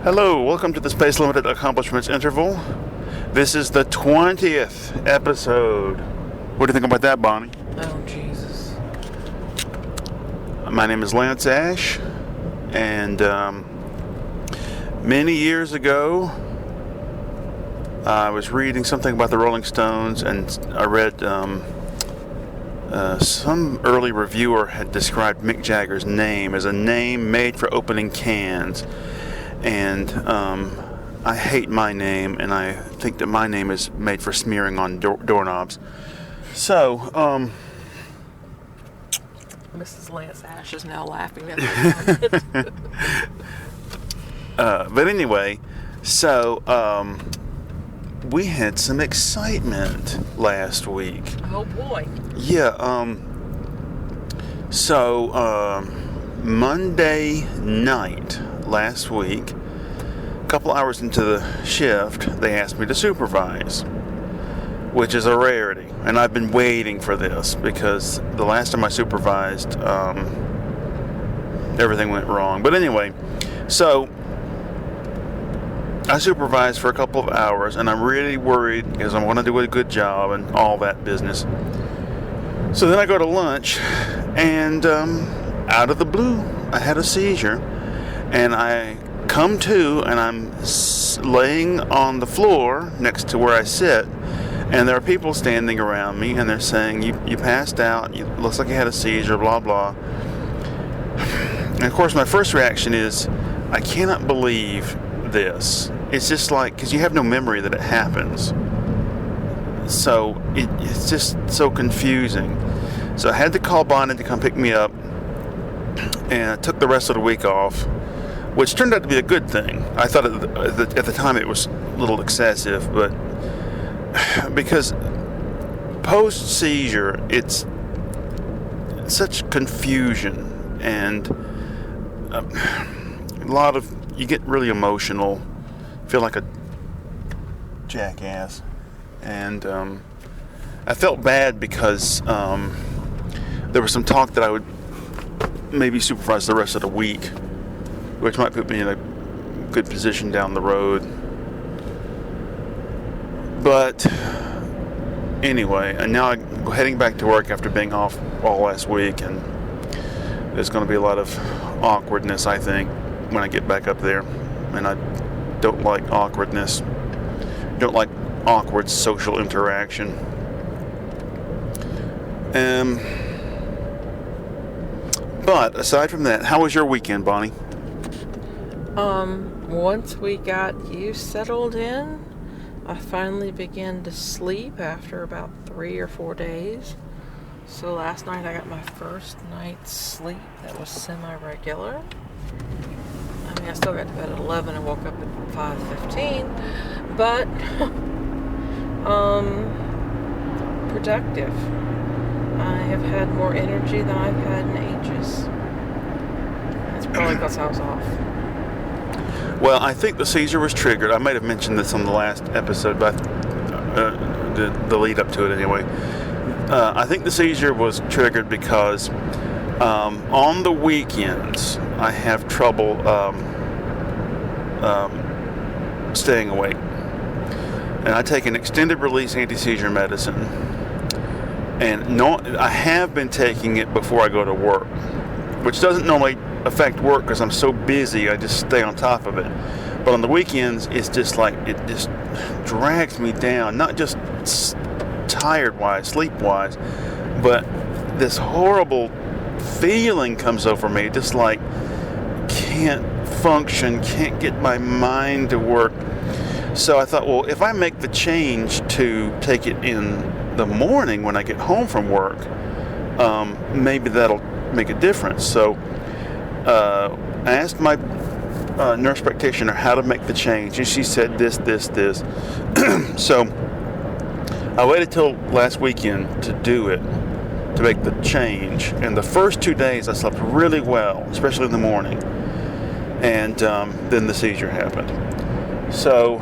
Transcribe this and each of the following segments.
Hello, welcome to the Space Limited Accomplishments Interval. This is the 20th episode. What do you think about that, Bonnie? Oh, Jesus. My name is Lance Ash, and many years ago, I was reading something about the Rolling Stones, and I read some early reviewer had described Mick Jagger's name as a name made for opening cans. And I hate my name, and I think that my name is made for smearing on doorknobs. So, Mrs. Lance Ash is now laughing at the but anyway, so we had some excitement last week. Oh boy. Yeah. So Monday night last week, a couple hours into the shift, they asked me to supervise, which is a rarity. And I've been waiting for this because the last time I supervised, everything went wrong. But anyway, so I supervised for a couple of hours, and I'm really worried because I want to do a good job and all that business. So then I go to lunch, and out of the blue, I had a seizure. And I come to, and I'm laying on the floor next to where I sit, and there are people standing around me, and they're saying, you passed out, it looks like you had a seizure, blah, blah. And of course, my first reaction is, I cannot believe this. It's just like, because you have no memory that it happens. So it's just so confusing. So I had to call Bonnie to come pick me up, and I took the rest of the week off, which turned out to be a good thing. I thought at the time it was a little excessive, but because post-seizure, it's such confusion, and you get really emotional, feel like a jackass, and I felt bad because there was some talk that I would maybe supervise the rest of the week, which might put me in a good position down the road. But anyway, and now I'm heading back to work after being off all last week, and there's going to be a lot of awkwardness, I think, when I get back up there. And I don't like awkwardness. Don't like awkward social interaction. But aside from that, how was your weekend, Bonnie? Once we got you settled in, I finally began to sleep after about 3 or 4 days. So last night I got my first night's sleep that was semi-regular. I mean, I still got to bed at 11 and woke up at 5:15, but productive. I have had more energy than I've had in ages. That's probably because I was off. Well, I think the seizure was triggered. I might have mentioned this on the last episode, but the lead up to it anyway. I think the seizure was triggered because on the weekends I have trouble staying awake. And I take an extended release anti-seizure medicine. And I have been taking it before I go to work, which doesn't normally affect work because I'm so busy, I just stay on top of it. But on the weekends, it's just like, it just drags me down, not just tired-wise, sleep-wise, but this horrible feeling comes over me, just like can't function, can't get my mind to work. So I thought, well, if I make the change to take it in the morning when I get home from work, maybe that'll make a difference. So I asked my nurse practitioner how to make the change, and she said this. So I waited till last weekend to do it, to make the change, and the first 2 days I slept really well, especially in the morning, and then the seizure happened. So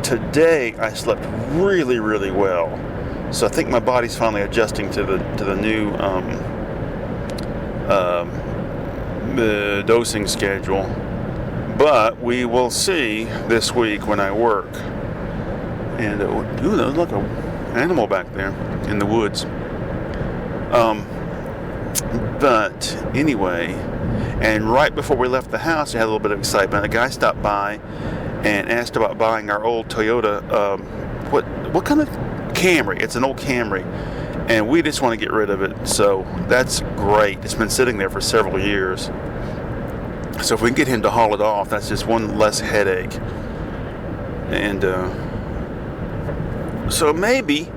today I slept really, really well. So I think my body's finally adjusting to the new dosing schedule. But we will see this week when I work. And ooh, there's like an animal back there in the woods. But anyway, and right before we left the house, we had a little bit of excitement. A guy stopped by and asked about buying our old Toyota. What kind of Camry? It's an old Camry, and we just want to get rid of it. So that's great. It's been sitting there for several years. So if we can get him to haul it off, that's just one less headache. And so maybe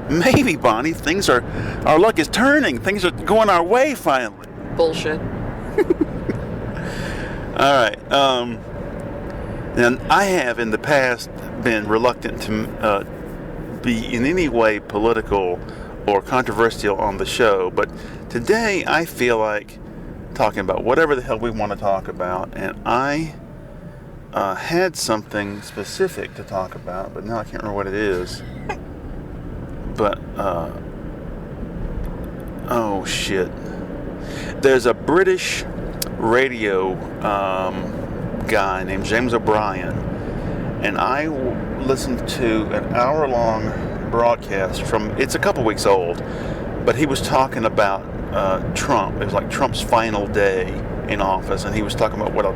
Bonnie, our luck is turning. Things are going our way finally. Bullshit. All right. And I have in the past been reluctant to be in any way political or controversial on the show, but today I feel like talking about whatever the hell we want to talk about, and I had something specific to talk about, but now I can't remember what it is. But oh shit, there's a British radio guy named James O'Brien, and I listened to an hour-long broadcast it's a couple weeks old, but he was talking about Trump. It was like Trump's final day in office, and he was talking about what a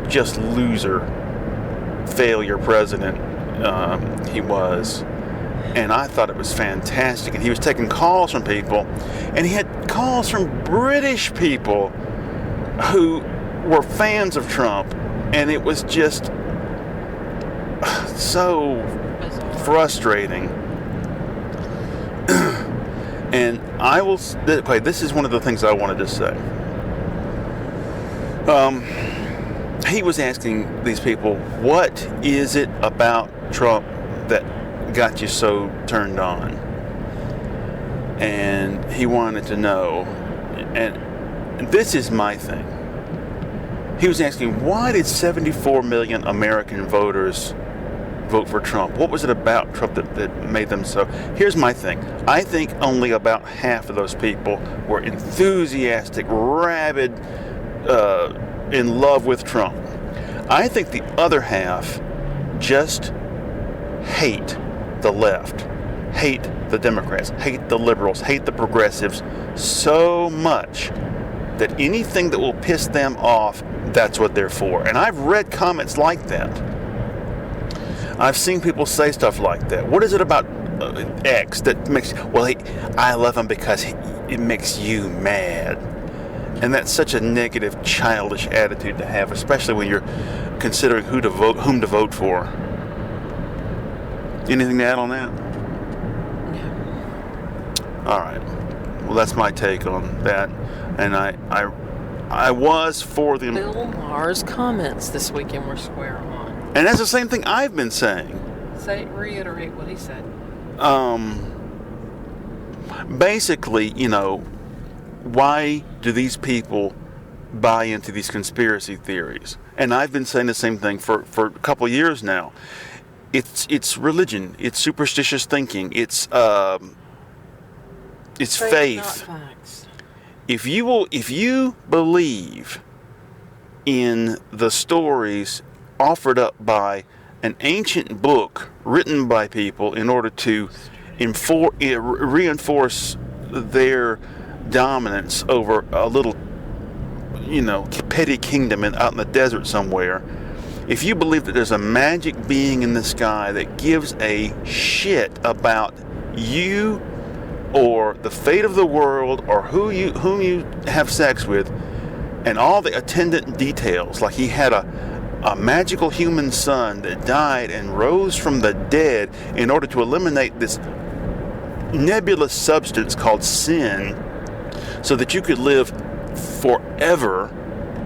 just loser, failure president he was. And I thought it was fantastic. And he was taking calls from people, and he had calls from British people who were fans of Trump, and it was just so frustrating. And this is one of the things I wanted to say. He was asking these people, what is it about Trump that got you so turned on? And he wanted to know, and this is my thing. He was asking, why did 74 million American voters vote for Trump? What was it about Trump that made them so? Here's my thing. I think only about half of those people were enthusiastic, rabid, in love with Trump. I think the other half just hate the left, hate the Democrats, hate the liberals, hate the progressives so much that anything that will piss them off, that's what they're for. And I've read comments like that. I've seen people say stuff like that. What is it about X that makes, I love him because it makes you mad? And that's such a negative, childish attitude to have, especially when you're considering whom to vote for. Anything to add on that? No. All right. Well, that's my take on that. And I was for the Bill Maher's comments this weekend were square on. And that's the same thing I've been saying. Reiterate what he said. Basically, why do these people buy into these conspiracy theories? And I've been saying the same thing for a couple of years now. It's religion. It's superstitious thinking. It's faith. Not facts. If you believe in the stories offered up by an ancient book written by people in order to reinforce their dominance over a little, petty kingdom out in the desert somewhere, if you believe that there's a magic being in the sky that gives a shit about you or the fate of the world or whom you have sex with and all the attendant details, like he had a magical human son that died and rose from the dead in order to eliminate this nebulous substance called sin so that you could live forever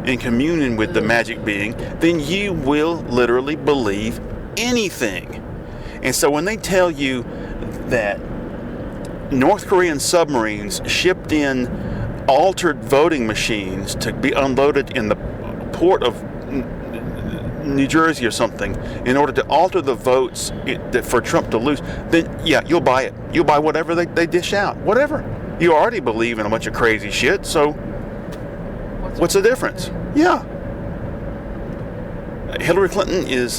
in communion with the magic being, then you will literally believe anything. And so when they tell you that North Korean submarines shipped in altered voting machines to be unloaded in the port of New Jersey or something in order to alter the votes for Trump to lose, then yeah, you'll buy it. You'll buy whatever they dish out. Whatever. You already believe in a bunch of crazy shit, so what's the difference? Yeah. What's All right. Well, that's my take on that. And I was Hillary Clinton is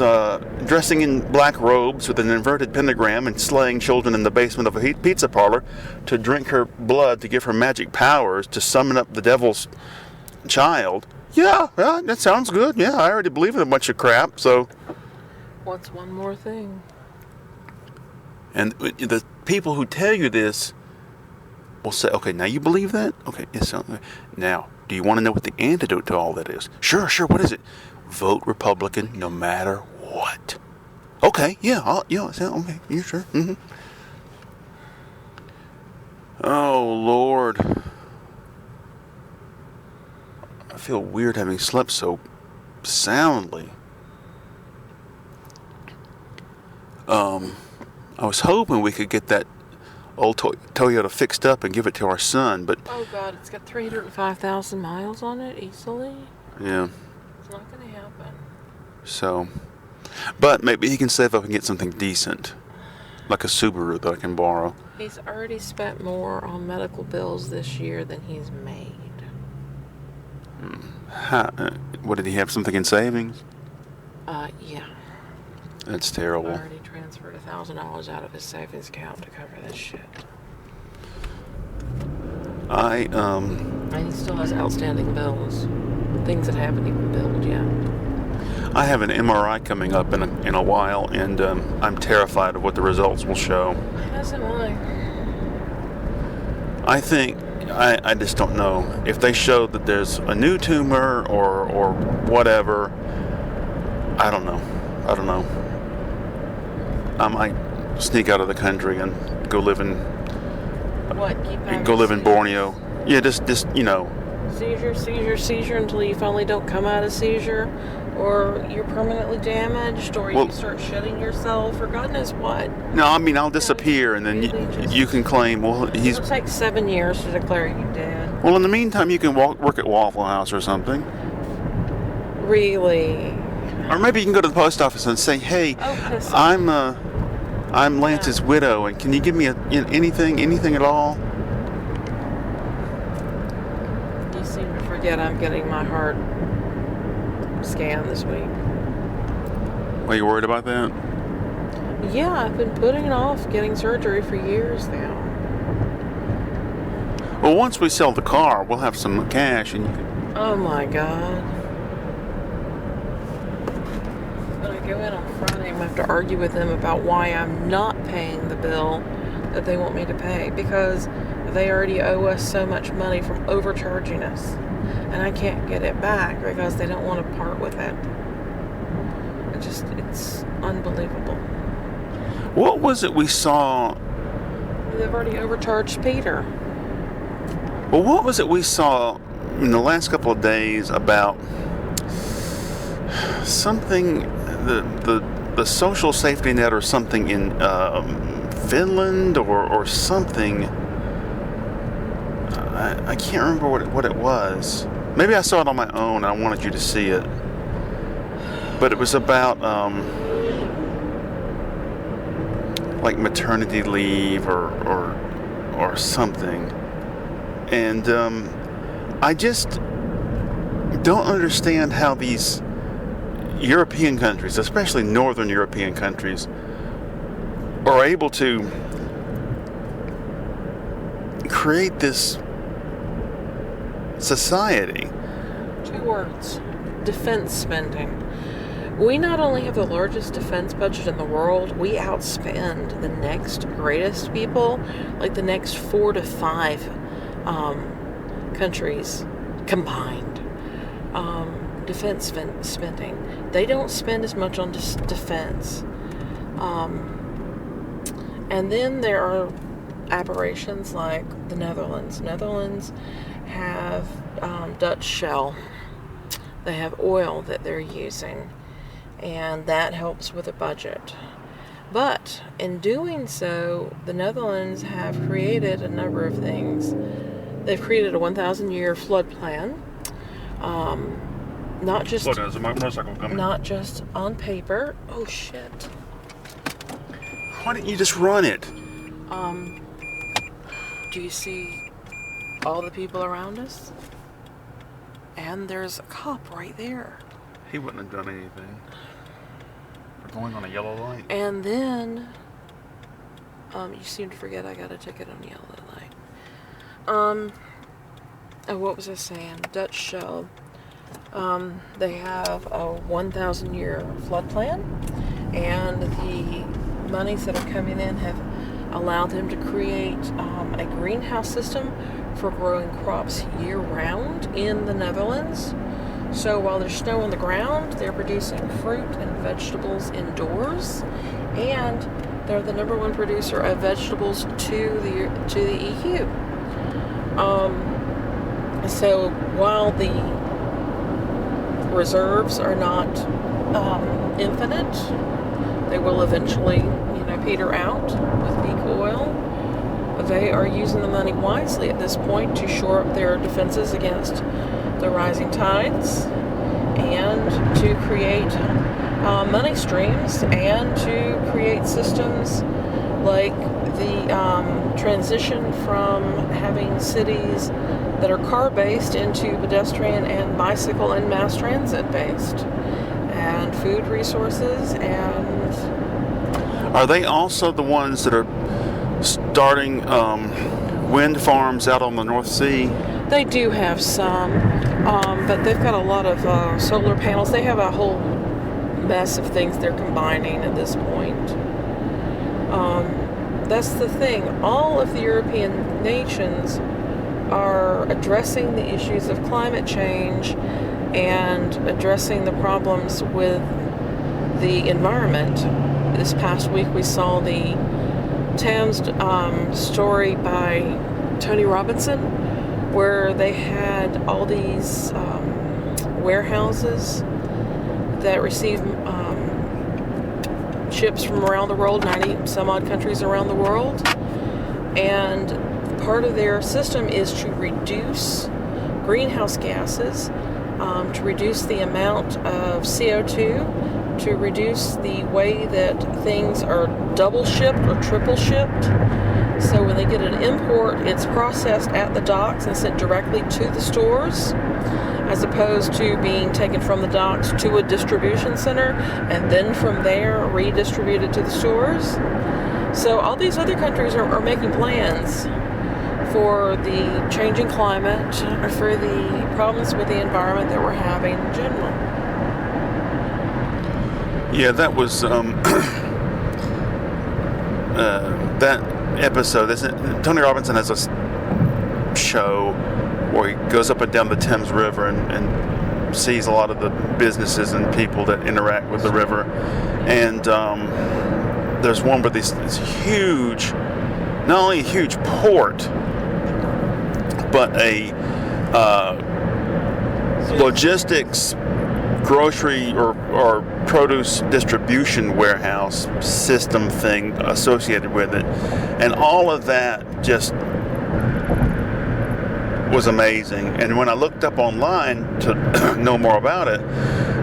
dressing in black robes with an inverted pentagram and slaying children in the basement of a pizza parlor to drink her blood to give her magic powers to summon up the devil's child. Yeah, that sounds good. Yeah, I already believe in a bunch of crap, so... What's one more thing? And the people who tell you this will say, okay, now you believe that? Okay, yes. Now, do you want to know what the antidote to all that is? Sure, what is it? Vote Republican no matter what. Okay, yeah, okay, yeah, sure. Mm-hmm. Oh, Lord. I feel weird having slept so soundly. I was hoping we could get that old Toyota fixed up and give it to our son, but... Oh, God, it's got 305,000 miles on it easily. Yeah. It's not going to happen. So... But maybe he can save up and get something decent. Like a Subaru that I can borrow. He's already spent more on medical bills this year than he's made. What, did he have something in savings? Yeah. That's terrible. I already transferred $1,000 out of his savings account to cover this shit. And he still has outstanding bills. Things that haven't even billed yet. I have an MRI coming up in a while, and I'm terrified of what the results will show. As am I. I think, I just don't know. If they show that there's a new tumor or whatever, I don't know. I might sneak out of the country and go live in... What? Go live in Borneo. Yeah, just Seizure until you finally don't come out of seizure, or you're permanently damaged, or you start shitting yourself, or God knows what. No, I mean, I'll disappear, and then you can claim, well, he's... It'll take 7 years to declare you dead. Well, in the meantime, you can work at Waffle House or something. Really? Or maybe you can go to the post office and say, hey, I'm Lance's widow, and can you give me anything at all? You seem to forget I'm getting my heart scanned this week. Are you worried about that? Yeah, I've been putting off getting surgery for years now. Well, once we sell the car, we'll have some cash, and you can... Oh my God. When I go in on Friday, I'm going to have to argue with them about why I'm not paying the bill that they want me to pay, because they already owe us so much money from overcharging us, and I can't get it back because they don't want to part with it. It's unbelievable. What was it we saw? They've already overcharged Peter. Well, what was it we saw in the last couple of days about something, the social safety net or something in Finland or something? I can't remember what it was. Maybe I saw it on my own. I wanted you to see it. But it was about like maternity leave or something. And I just don't understand how these European countries, especially Northern European countries, are able to create this society. 2 words. Defense spending. We not only have the largest defense budget in the world, we outspend the next greatest people, like the next 4 to 5 countries combined. Defense spending. They don't spend as much on defense. And then there are aberrations like the Netherlands. Netherlands have Dutch Shell. They have oil that they're using, and that helps with the budget. But in doing so, the Netherlands have created a number of things. They've created a 1,000-year flood plan. Not just There's a motorcycle coming. Not just on paper. Oh shit. Why didn't you just run it? Do you see all the people around us? And there's a cop right there. He wouldn't have done anything for going on a yellow light. And then, you seem to forget I got a ticket on yellow light. What was I saying? Dutch Shell. They have a 1,000-year flood plan, and the monies that are coming in have allowed them to create a greenhouse system for growing crops year-round in the Netherlands. So while there's snow on the ground, they're producing fruit and vegetables indoors, and they're the number one producer of vegetables to the EU. So while the reserves are not infinite, they will eventually, peter out with peak oil. They are using the money wisely at this point to shore up their defenses against the rising tides, and to create money streams, and to create systems like the transition from having cities that are car-based into pedestrian and bicycle and mass transit-based, and food resources. And are they also the ones that are starting wind farms out on the North Sea? They do have some, but they've got a lot of solar panels. They have a whole mess of things they're combining at this point. That's the thing. All of the European nations are addressing the issues of climate change and addressing the problems with the environment. This past week we saw the Thames story by Tony Robinson, where they had all these warehouses that receive ships from around the world, 90 some odd countries around the world, and part of their system is to reduce greenhouse gases, to reduce the amount of CO2, to reduce the way that things are double shipped or triple shipped. So when they get an import, it's processed at the docks and sent directly to the stores, as opposed to being taken from the docks to a distribution center and then from there redistributed to the stores. So all these other countries are making plans for the changing climate, for the problems with the environment that we're having in general. Yeah, that was that episode. Tony Robinson has a show where he goes up and down the Thames River and sees a lot of the businesses and people that interact with the river. And there's one where this huge, not only a huge port, but a logistics, grocery or produce distribution warehouse system thing associated with it. And all of that just was amazing. And when I looked up online to know more about it,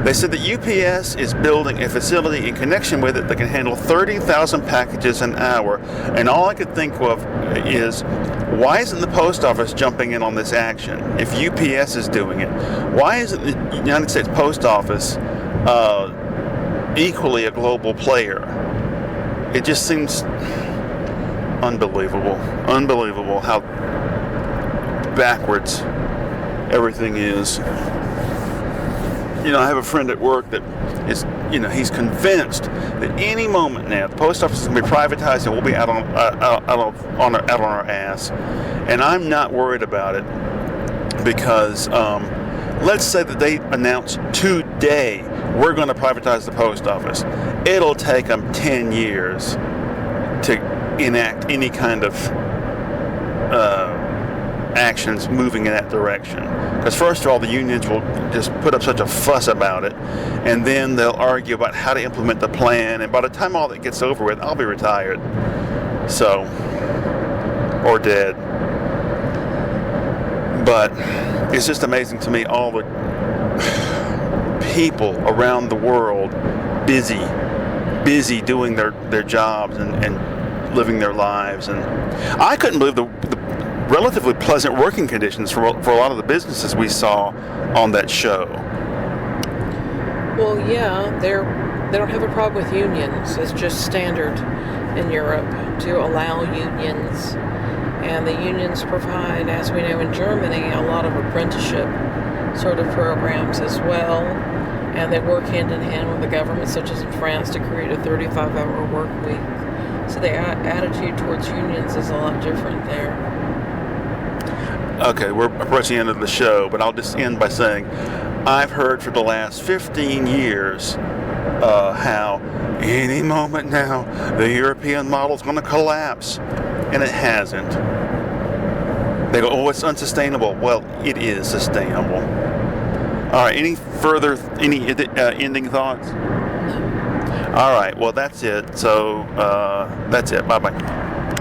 they said that UPS is building a facility in connection with it that can handle 30,000 packages an hour. And all I could think of is, why isn't the post office jumping in on this action? If UPS is doing it, why isn't the United States Post Office equally a global player? It just seems unbelievable how backwards everything is. I have a friend at work that is, he's convinced that any moment now the post office is going to be privatized and we'll be out on our ass. And I'm not worried about it because let's say that they announce today we're going to privatize the post office. It'll take them 10 years to enact any kind of actions moving in that direction. Because first of all, the unions will just put up such a fuss about it, and then they'll argue about how to implement the plan, and by the time all that gets over with, I'll be retired. So, or dead. But it's just amazing to me, all the people around the world busy doing their jobs and living their lives. And I couldn't believe the relatively pleasant working conditions for a lot of the businesses we saw on that show. Well, yeah, they don't have a problem with unions. It's just standard in Europe to allow unions. And the unions provide, as we know in Germany, a lot of apprenticeship sort of programs as well. And they work hand in hand with the government, such as in France, to create a 35-hour work week. So the attitude towards unions is a lot different there. Okay, we're approaching the end of the show, but I'll just end by saying I've heard for the last 15 years how any moment now the European model is going to collapse, and it hasn't. They go, oh, it's unsustainable. Well, it is sustainable. All right, any ending thoughts? No. All right, well, that's it. So that's it. Bye-bye.